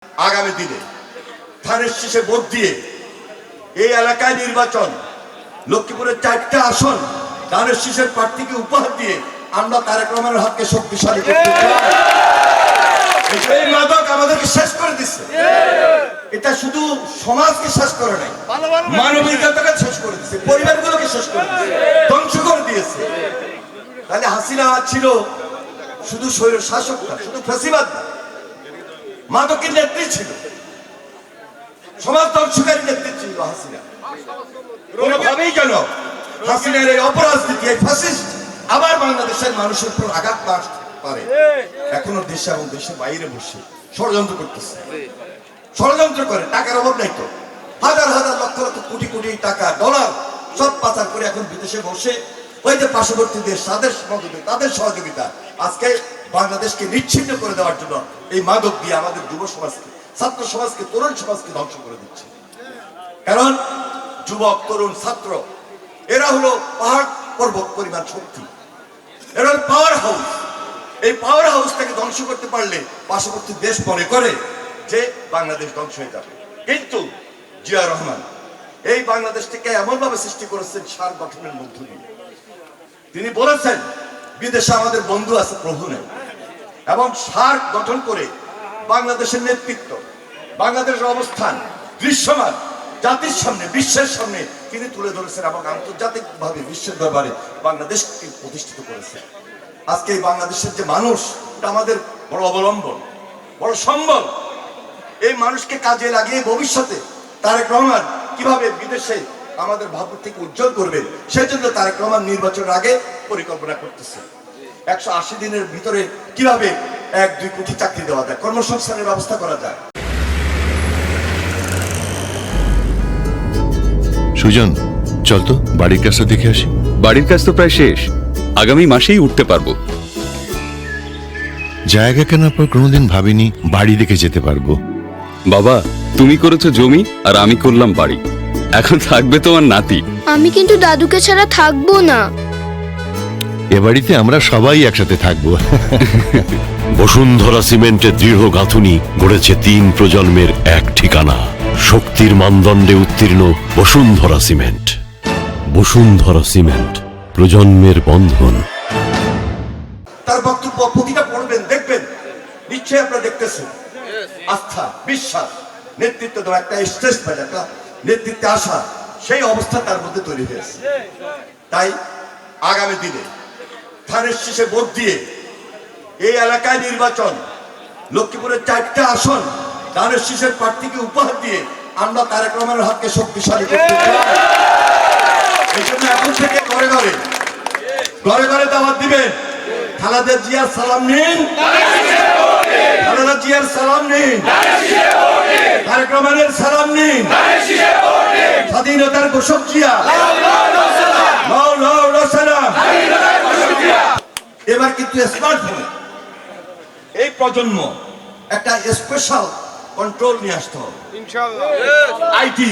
আগামী দিনে ধানের শীষে ভোট দিয়ে এই এলাকায় নির্বাচন, লক্ষ্মীপুরের 4টা আসন ধানের শীষের প্রার্থীকে উপহার দিয়ে আমরা তারেক রহমানের হাতকে শক্তিশালী করতে চাই। এই মাদক আমাদেরকে শেষ করে দিচ্ছে। এটা শুধু সমাজকে শেষ করে নাই, মানবিকতাকে শেষ করে দিচ্ছে, পরিবারগুলোকে শেষ করে দিচ্ছে, ধ্বংস করে দিয়েছে। তাহলে হাসিনা ছিল শুধু স্বৈর শাসক না, শুধু ফ্যাসিবাদ না, মাদকের নেত্রী ছিল, সমাজ ধ্বংসকারী নেত্রী ছিল হাসিনা। কোনোভাবেই কেন হাসিনার এই অপরাজনীতি, এই ফ্যাসিস্ট আবার বাংলাদেশের মানুষের উপর আঘাত আসতে পারে। এখনো দেশে এবং দেশের বাইরে বসে ষড়যন্ত্র করতেছে, ষড়যন্ত্র করে। টাকার অভাব নাই তো, হাজার হাজার লক্ষ লক্ষ কোটি কোটি টাকা ডলার সব পাচার করে এখন বিদেশে বসে ওই যে পার্শ্ববর্তী দেশ তাদের সহযোগিতা আজকে বাংলাদেশকে নিচ্ছিন্ন করে দেওয়ার জন্য এই মাদক দিয়ে আমাদের যুব সমাজকে, ছাত্র সমাজকে, তরুণ সমাজকে ধ্বংস করে দিচ্ছে। কারণ যুবক, তরুণ, ছাত্র এরা হলো পাহাড় পর্বত পরিমাণ শক্তি, এরা হলো পাওয়ার হাউস। এই পাওয়ার হাউসটাকে ধ্বংস করতে পারলে পার্শ্ববর্তী দেশ মনে করে যে বাংলাদেশ ধ্বংস হয়ে যাবে। কিন্তু জিয়া রহমান এই বাংলাদেশটাকে এমন ভাবে সৃষ্টি করেছেন সার গঠনের মধ্য দিয়ে। তিনি বলেছেন বিদেশে আমাদের বন্ধু আছে, প্রভু নেই, এবং সার গঠন করে বাংলাদেশের নেতৃত্ব, বাংলাদেশের অবস্থান দৃশ্যমান জাতির সামনে, বিশ্বের সামনে তিনি তুলে ধরেছেন এবং আন্তর্জাতিকভাবে বিশ্বের দরবারে বাংলাদেশকে প্রতিষ্ঠিত করেছেন। আজকে এই বাংলাদেশের যে মানুষ, এটা আমাদের বড় অবলম্বন, বড় সম্বল। এই মানুষকে কাজে লাগিয়ে ভবিষ্যতে তারেক রহমান কিভাবে বিদেশে আমাদের ভাবমূর্তিকে উজ্জ্বল করবেন, সেজন্য তারেক রহমান নির্বাচনের আগে পরিকল্পনা করতেছে। 180 দিনের ভিতরে কিভাবে 1-2 কোটি চাকরি দেওয়া যায়, কর্মসংস্থানের ব্যবস্থা করা যায়। সুজন, চল তো বাড়ির কাজটা দেখে আসি। বাড়ির কাজ তো প্রায় শেষ, আগামী মাসেই উঠতে পারবো। জায়গা কেনার পর কোনোদিন ভাবিনি বাড়ি দেখে যেতে পারবো। বাবা, তুমি করেছো জমি আর আমি করলাম বাড়ি, এখন থাকবে তোমার নাতি। আমি কিন্তু দাদুকে ছাড়া থাকবো না। এ বাড়িতে আমরা সবাই একসাথে থাকবো। বসুন্ধরা সিমেন্টের দৃঢ় গাঁথুনি গড়েছে 3 প্রজন্মের এক ঠিকানা। শক্তির মানদণ্ডে উত্তীর্ণ বসুন্ধরা সিমেন্ট। বসুন্ধরা সিমেন্ট, প্রজন্মের বন্ধন। তার বক্তব্য প্রতিটা পড়বেন, দেখবেন, নিশ্চয়ই আপনারা দেখতেছেন আস্থা, বিশ্বাস, নেতৃত্ব দেওয়া, একটা স্টেটমেন্ট, একটা নেতৃত্বে আসা, সেই অবস্থা তার মধ্যে তৈরি হয়েছে। তাই আগামী দিনে ধানের শীষে ভোট দিয়ে এই এলাকায় নির্বাচন, লক্ষ্মীপুরের 4টা আসন ধানের শীষের প্রার্থীকে উপহার দিয়ে আমরা তারেক রহমানের হাতকে শক্তিশালী করতে চাই। এই জন্য এখন থেকে ঘরে ঘরে ঘরে ঘরে দাওয়াত দিবেন। খালেদা জিয়ার সালাম নিন, খালেদা জিয়ার সালাম নিন, তারেক রহমানের সালাম নিন, স্বাধীনতার ঘোষক জিয়া। এবার কিন্তু স্মার্টফোনে এই প্রজন্ম একটা স্পেশাল কন্ট্রোল নিয়ে আসতে হবে। আইটি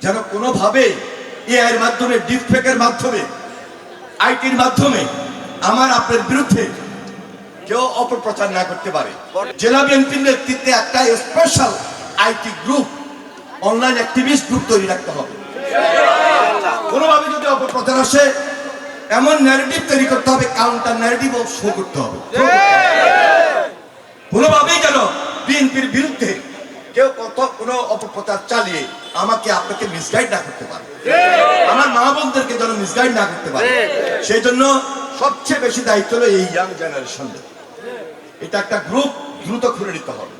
যেন কোনোভাবে এআই এর মাধ্যমে, ডিপফেকের মাধ্যমে, আইটির মাধ্যমে আমার আপনার বিরুদ্ধে কেউ অপপ্রচার না করতে পারে। জেলা বিএনপির নেতৃত্বে একটা special IT group, online activist group তৈরি রাখতে হবে। কোনোভাবে যদি অপপ্রচার আসে, এমন ন্যারেটিভ তৈরি করতে হবে, কাউন্টার ন্যারেটিভ শো করতে হবে। কোনোভাবেই যেন বিএনপির বিরুদ্ধে কেউ কোনো অপপ্রচার চালিয়ে আমাকে আপনাকে মিসগাইড না করতে পারে, আমার মা বোনদেরকে যেন মিসগাইড না করতে পারে। সেই জন্য সবচেয়ে বেশি দায়িত্ব হলো এই ইয়াং জেনারেশনদের। এটা একটা গ্রুপ দ্রুত খুলে নিতে হবে।